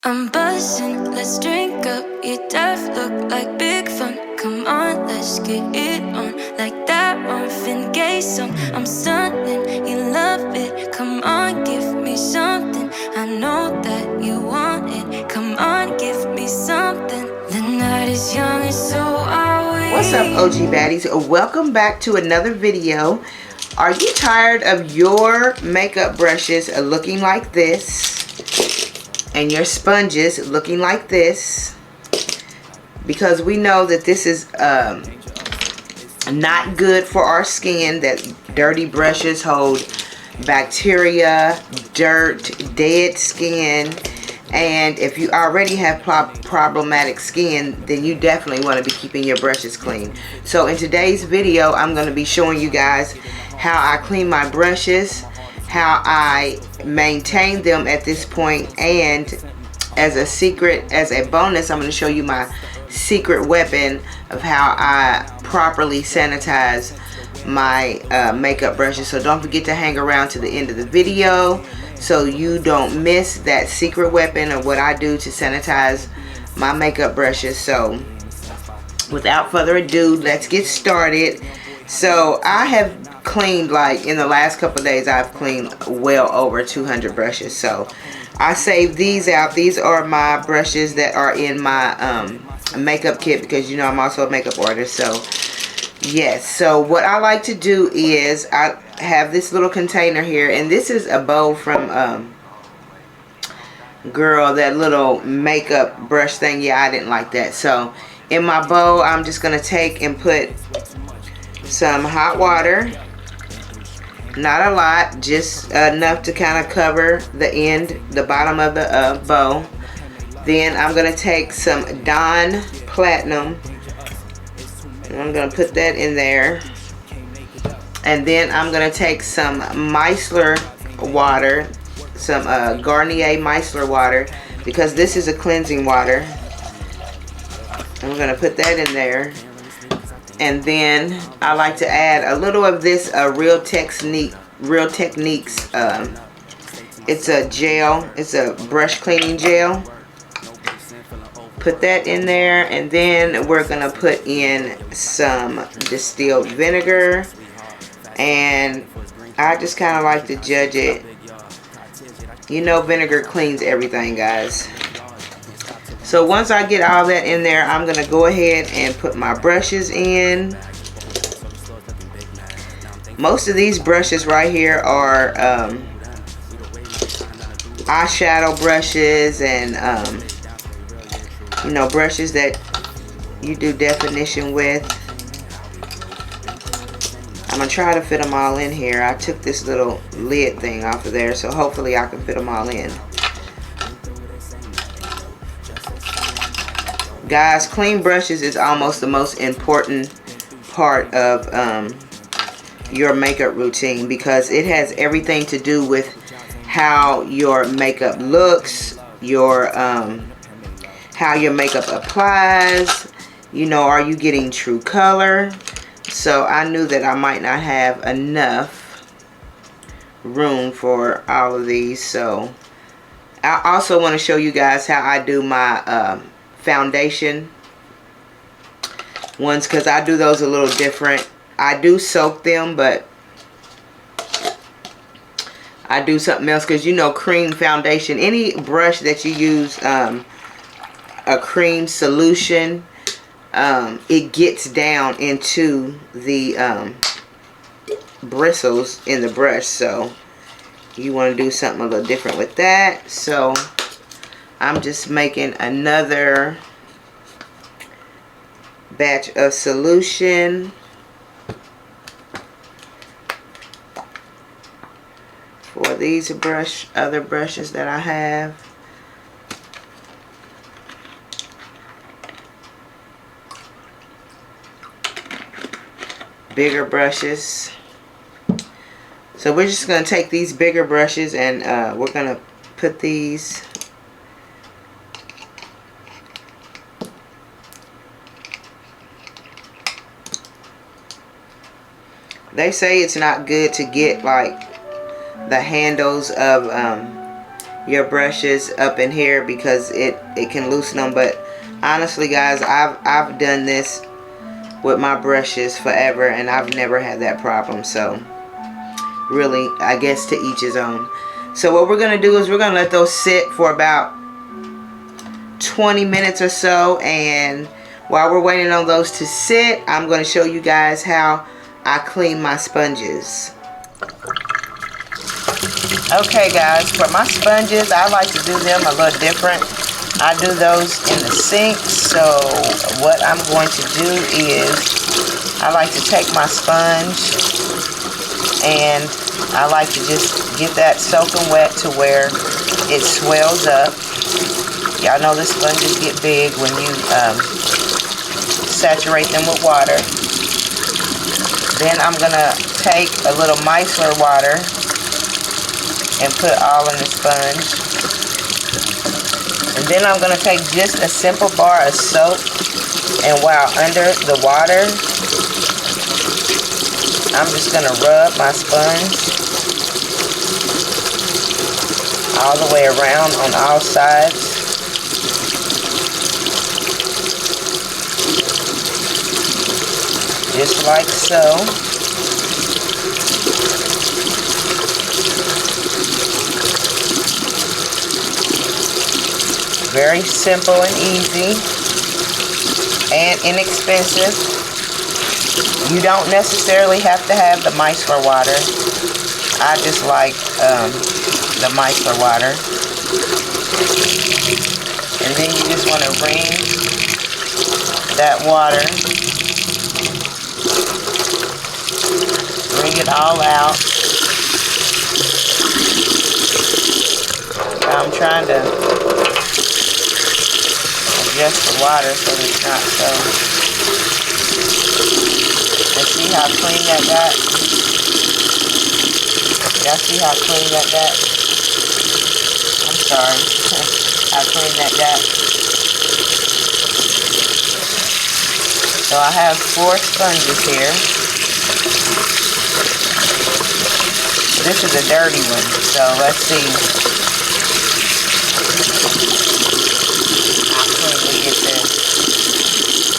I'm buzzing, let's drink up. Your death look like big fun. Come on, let's get it on. Like that Marvin Gaye song. I'm stunning, you love it. Come on, give me something. I know that you want it. Come on, give me something. The night is young and so are we. What's up, OG baddies? Welcome back to another video. Are you tired of your makeup brushes looking like this? And your sponges looking like this? Because we know that this is not good for our skin, that dirty brushes hold bacteria, dirt, dead skin. And if you already have problematic skin, then you definitely want to be keeping your brushes clean. So in today's video, I'm going to be showing you guys how I clean my brushes, how I maintain them at this point, and as a secret, as a bonus, I'm going to show you my secret weapon of how I properly sanitize my makeup brushes. So don't forget to hang around to the end of the video so you don't miss that secret weapon of what I do to sanitize my makeup brushes. So without further ado, let's get started. So I have cleaned, like in the last couple of days, I've cleaned well over 200 brushes. So I saved these out. These are my brushes that are in my makeup kit, because you know I'm also a makeup artist. So yes, so what I like to do is I have this little container here, and this is a bowl from girl, that little makeup brush thing. Yeah, I didn't like that. So in my bowl, I'm just gonna take and put some hot water. Not a lot, just enough to kind of cover the bottom of the bowl. Then I'm gonna take some Dawn Platinum, and I'm gonna put that in there. And then I'm gonna take some micellar water, some Garnier micellar water, because this is a cleansing water. I'm gonna put that in there. And then I like to add a little of this Real Techniques. It's a gel. It's a brush cleaning gel. Put that in there, and then we're gonna put in some distilled vinegar. And I just kind of like to judge it. You know, vinegar cleans everything, guys. So once I get all that in there, I'm going to go ahead and put my brushes in. Most of these brushes right here are eyeshadow brushes, and you know, brushes that you do definition with. I'm going to try to fit them all in here. I took this little lid thing off of there, so hopefully I can fit them all in. Guys, clean brushes is almost the most important part of your makeup routine, because it has everything to do with how your makeup looks, how your makeup applies. You know, are you getting true color? So I knew that I might not have enough room for all of these. So I also want to show you guys how I do my foundation ones, because I do those a little different. I do soak them, but I do something else, because you know, cream foundation, any brush that you use a cream solution, it gets down into the bristles in the brush. So you want to do something a little different with that. So I'm just making another batch of solution for these other brushes that I have. Bigger brushes. So we're just going to take these bigger brushes, and we're going to put these They say it's not good to get like the handles of your brushes up in here because it can loosen them. But honestly, guys, I've done this with my brushes forever and I've never had that problem. So really, I guess to each his own. So what we're going to do is we're going to let those sit for about 20 minutes or so, and while we're waiting on those to sit, I'm going to show you guys how I clean my sponges. Okay guys, for my sponges, I like to do them a little different. I do those in the sink. So what I'm going to do is I like to take my sponge and I like to just get that soaking wet to where it swells up. Y'all know the sponges get big when you saturate them with water. Then I'm going to take a little micellar water and put all in the sponge. And then I'm going to take just a simple bar of soap, and while under the water, I'm just going to rub my sponge all the way around on all sides. Just like so. Very simple and easy and inexpensive. You don't necessarily have to have the micellar water. I just like the micellar water. And then you just want to wring that water. Wring it all out. I'm trying to adjust the water so it's not so. And see how clean that got? Y'all see how clean that got? I'm sorry. How clean that got? So I have 4 sponges here. This is a dirty one, so let's see how clean we get this.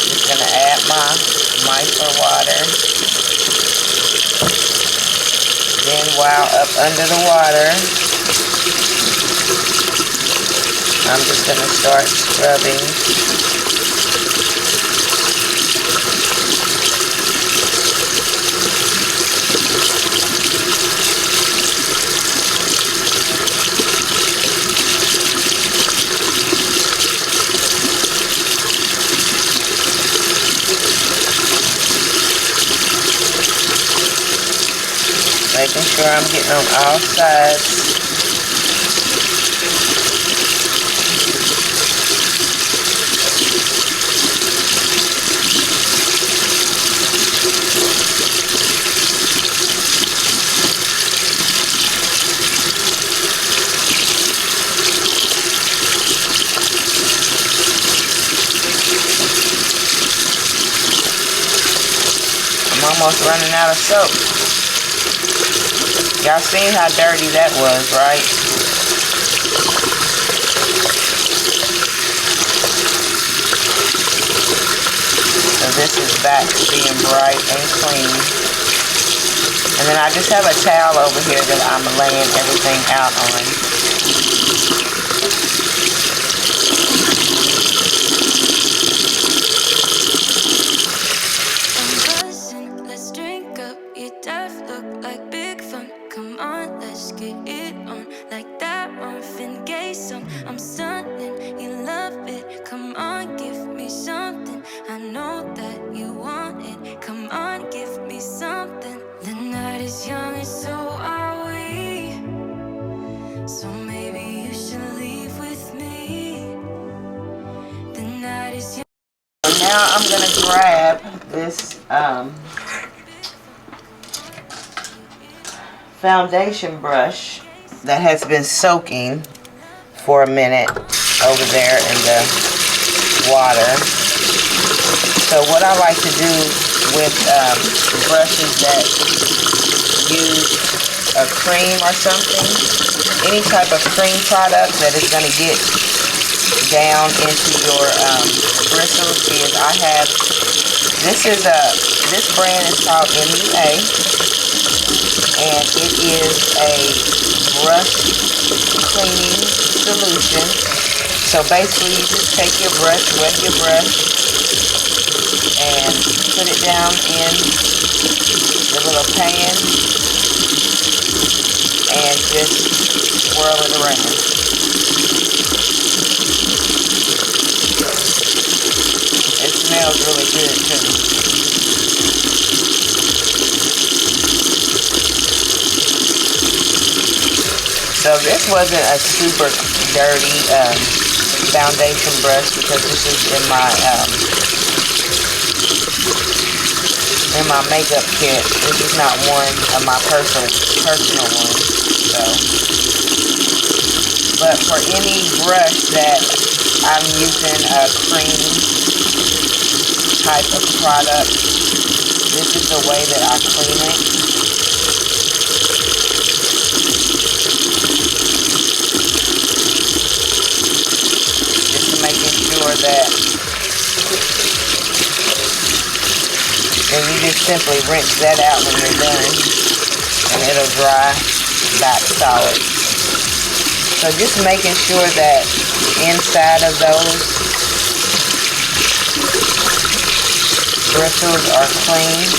Just gonna add my micellar water. Then while up under the water, I'm just gonna start scrubbing. Making sure I'm getting on all sides. I'm almost running out of soap. Y'all seen how dirty that was, right? So this is back to being bright and clean. And then I just have a towel over here that I'm laying everything out on. I'm stunning, you love it. Come on, give me something. I know that you want it. Come on, give me something. The night is young and so are we. So maybe you should leave with me. The night is young. So now I'm gonna grab this foundation brush that has been soaking for a minute over there in the water. So what I like to do with brushes that use a cream or something any type of cream product that is going to get down into your bristles is I have, this brand is called MUA, and it is a brush cleaning solution. So basically you just take your brush, wet your brush, and put it down in the little pan and just swirl it around. It smells really good too. So this wasn't a super dirty foundation brush because this is in my makeup kit. This is not one of my personal ones. So, but for any brush that I'm using a cream type of product, this is the way that I clean it. Making sure that, and you just simply rinse that out when you're done, and it'll dry back solid. So just making sure that inside of those bristles are clean.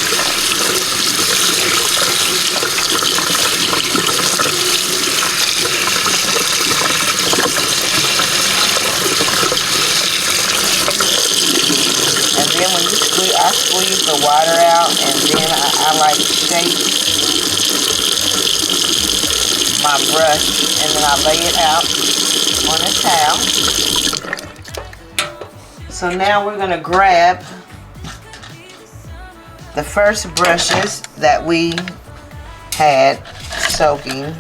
Then when you squeeze, I squeeze the water out, and then I like shake my brush, and then I lay it out on a towel. So now we're going to grab the first brushes that we had soaking,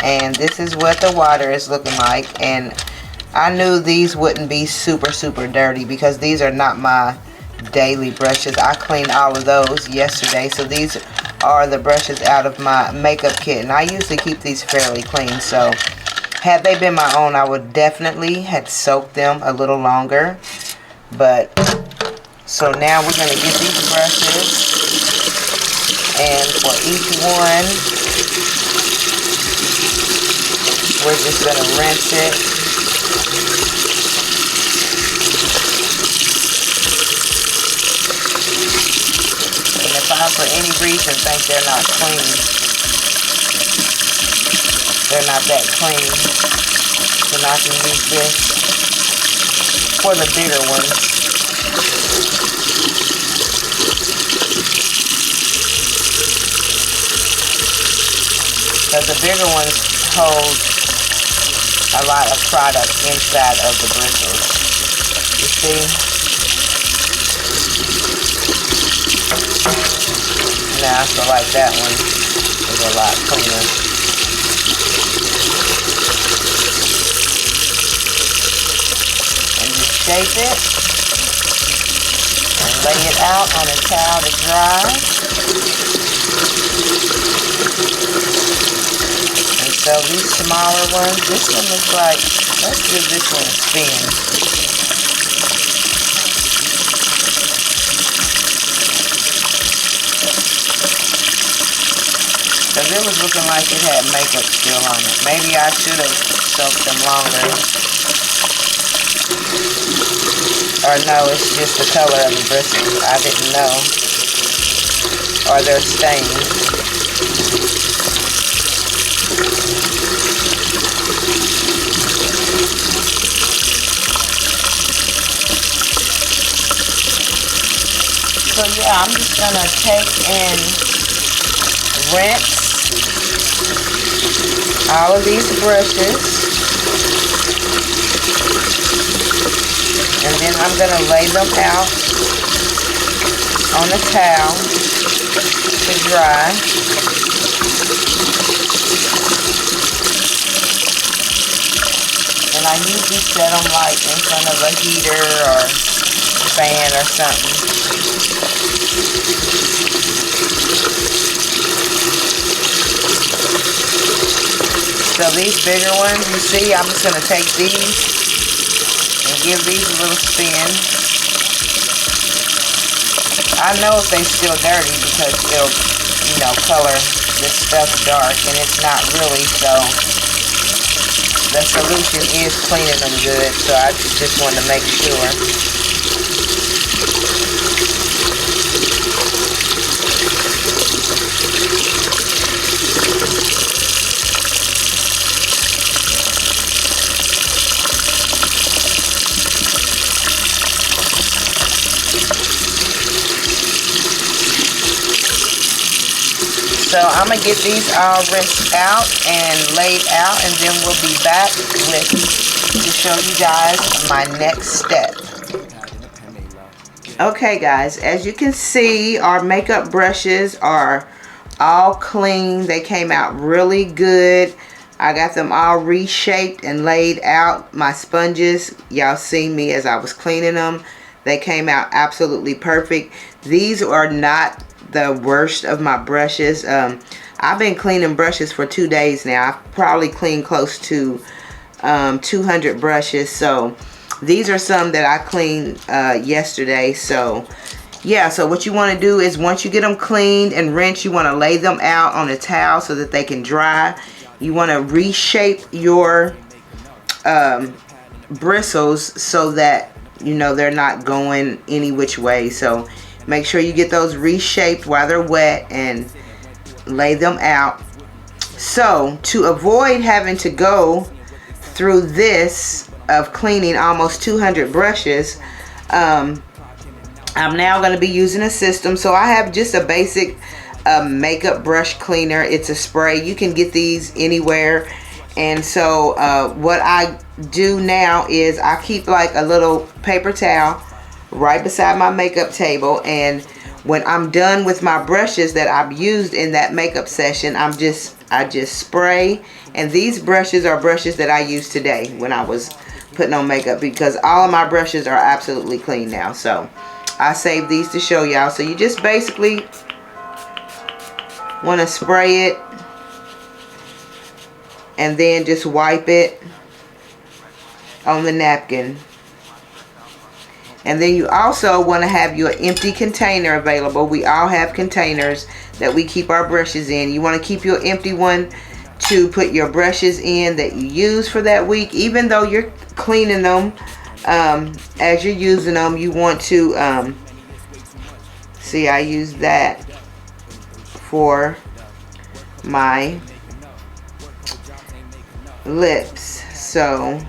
and this is what the water is looking like. And I knew these wouldn't be super dirty because these are not my daily brushes. I cleaned all of those yesterday, so these are the brushes out of my makeup kit, and I usually keep these fairly clean. So had they been my own, I would definitely had soaked them a little longer. But so now we're going to get these brushes, and for each one we're just going to rinse it. And if I for any reason think they're not clean, they're not that clean, then I can use this for the bigger ones. Because the bigger ones hold a lot of product inside of the bristles. You see? Now I feel like that one is a lot cleaner. And just shape it and lay it out on a towel to dry. And so these smaller ones, this one looks like, let's give this one a spin. Because it was looking like it had makeup still on it. Maybe I should have soaked them longer. Or no, it's just the color of the bristles. I didn't know. Or they're stained. So yeah, I'm just going to take and rinse all of these brushes, and then I'm going to lay them out on a towel to dry. And I usually set them like in front of a heater or fan or something. So these bigger ones, you see, I'm just going to take these and give these a little spin. I know if they're still dirty because it'll, you know, color this stuff dark, and it's not really, so the solution is cleaning them good, so I just want to make sure. So I'm going to get these all rinsed out and laid out, and then we'll be back to show you guys my next step. Okay guys, as you can see, our makeup brushes are all clean. They came out really good. I got them all reshaped and laid out. My sponges, y'all seen me as I was cleaning them. They came out absolutely perfect. These are not the worst of my brushes. I've been cleaning brushes for 2 days now. I've probably cleaned close to 200 brushes. So these are some that I cleaned yesterday. So yeah, so what you want to do is once you get them cleaned and rinsed, you want to lay them out on a towel so that they can dry. You want to reshape your bristles so that, you know, they're not going any which way. So make sure you get those reshaped while they're wet and lay them out. So to avoid having to go through this of cleaning almost 200 brushes, I'm now going to be using a system. So I have just a basic makeup brush cleaner. It's a spray. You can get these anywhere. And so what I do now is I keep like a little paper towel right beside my makeup table, and when I'm done with my brushes that I've used in that makeup session, I just spray. And these brushes are brushes that I used today when I was putting on makeup, because all of my brushes are absolutely clean now. So I saved these to show y'all. So you just basically want to spray it and then just wipe it on the napkin. And then you also want to have your empty container available. We all have containers that we keep our brushes in. You want to keep your empty one to put your brushes in that you use for that week. Even though you're cleaning them, as you're using them, you want to, see, I use that for my lips. So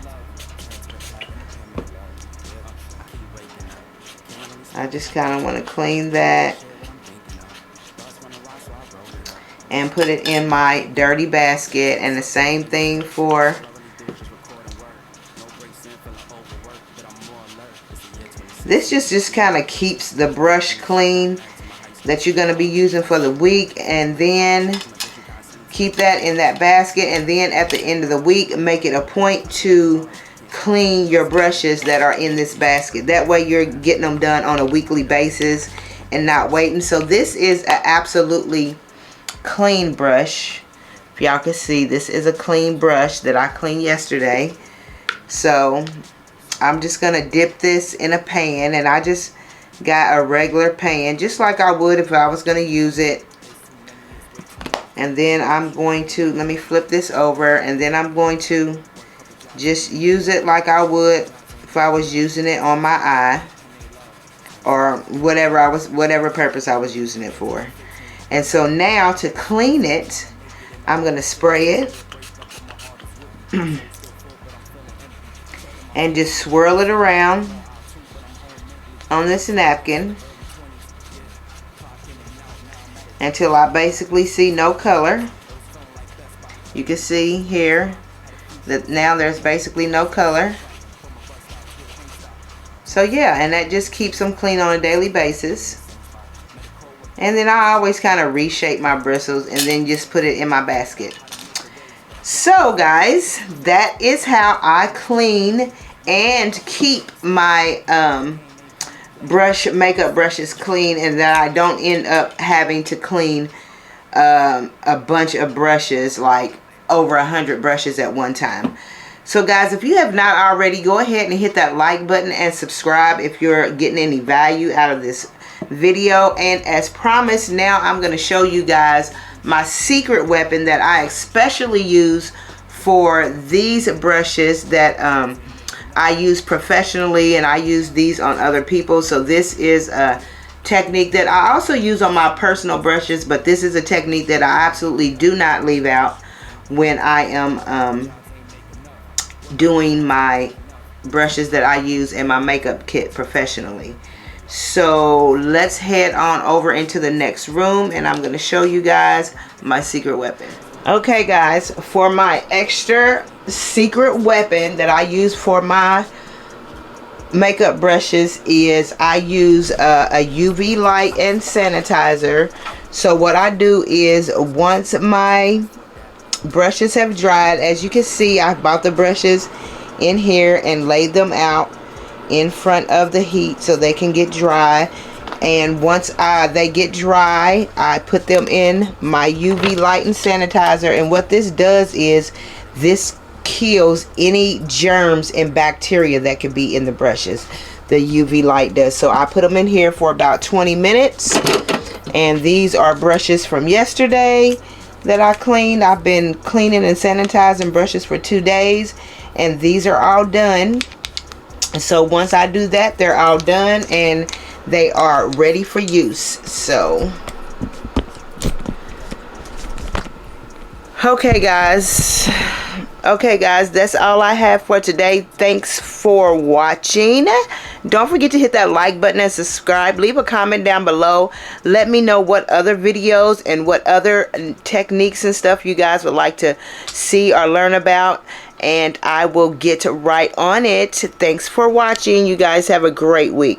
I just kind of want to clean that and put it in my dirty basket. And the same thing for this. Just kind of keeps the brush clean that you're going to be using for the week, and then keep that in that basket. And then at the end of the week, make it a point to clean your brushes that are in this basket. That way you're getting them done on a weekly basis and not waiting. So this is an absolutely clean brush. If y'all can see, this is a clean brush that I cleaned yesterday. So I'm just gonna dip this in a pan, and I just got a regular pan just like I would if I was gonna use it. And then I'm going to, let me flip this over, and then I'm going to just use it like I would if I was using it on my eye, or whatever purpose I was using it for. And so now to clean it, I'm going to spray it and just swirl it around on this napkin until I basically see no color. You can see here that now there's basically no color. So yeah, and that just keeps them clean on a daily basis. And then I always kind of reshape my bristles and then just put it in my basket. So guys, that is how I clean and keep my makeup brushes clean, and that I don't end up having to clean a bunch of brushes like over 100 brushes at one time. So guys, if you have not already, go ahead and hit that like button and subscribe if you're getting any value out of this video. And as promised, now I'm going to show you guys my secret weapon that I especially use for these brushes that I use professionally, and I use these on other people. So this is a technique that I also use on my personal brushes, but this is a technique that I absolutely do not leave out when I am doing my brushes that I use in my makeup kit professionally. So let's head on over into the next room, and I'm going to show you guys my secret weapon. Okay guys, for my extra secret weapon that I use for my makeup brushes is I use a UV light and sanitizer. So what I do is, once my brushes have dried, as you can see, I bought the brushes in here and laid them out in front of the heat so they can get dry. And once they get dry, I put them in my UV light and sanitizer. And what this does is this kills any germs and bacteria that could be in the brushes. The UV light does. So I put them in here for about 20 minutes. And these are brushes from yesterday that I cleaned. I've been cleaning and sanitizing brushes for 2 days, and these are all done. So once I do that, they're all done and they are ready for use. So okay guys, that's all I have for today. Thanks for watching. Don't forget to hit that like button and subscribe. Leave a comment down below. Let me know what other videos and what other techniques and stuff you guys would like to see or learn about, and I will get right on it. Thanks for watching. You guys have a great week.